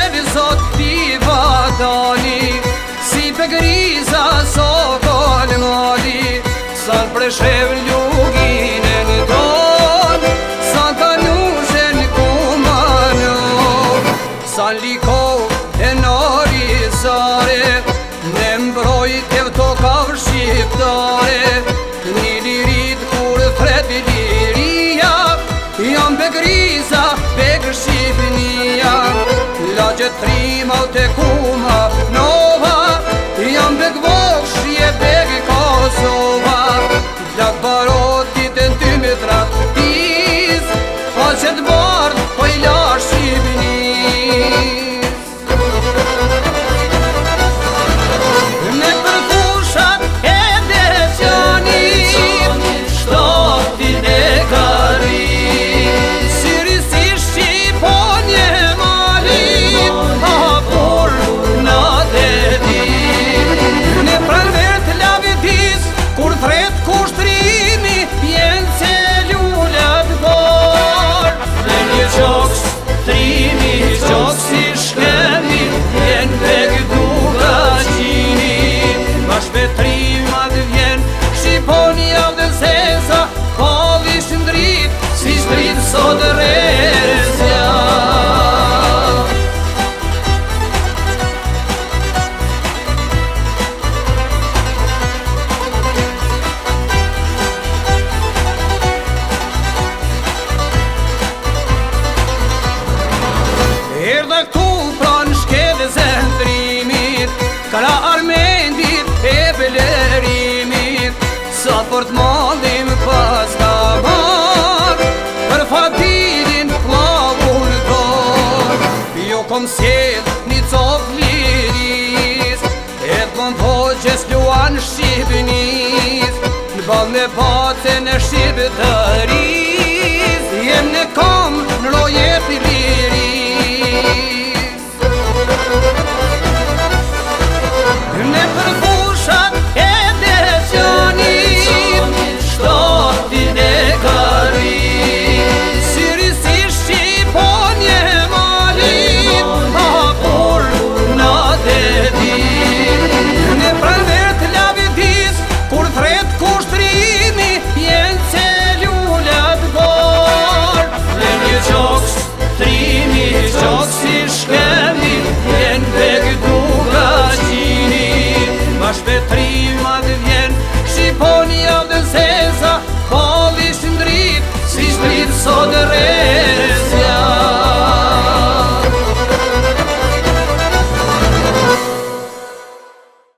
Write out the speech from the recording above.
shkel zot piva dali, si pe griza so kol mali, sa preshev ljugin e në don, sa të nushen kumano, sa liko e nori zare, ne mbrojt e vto kavë shqiptare, një lirit kur thret liria, jam be griza, be Shqipnia, lagjet trima u te kuma nova, jam be gvoshje, be Kosova, lak barotit e ty me trat piz, faqet bard, po i la Shqipnis. Me përfushat e deqanit, shtopin e kari, sot rezja. Erdhe këtu pran shkeve zendrimit, kala armendit e belerimit, sa për t'mallim pas ka mar, për fatirin plavun dor, jo kom sjell një cop liris, e t'mon hoqes luan Shqipnis, në bal me batën e shqiptaris, jem në kam në rojet i liris. Ne përfushat e deqanit, shtopin e kari, Shpetrimat vjen, Shqiponia dhe zeza, palish ndrit, si shprit sot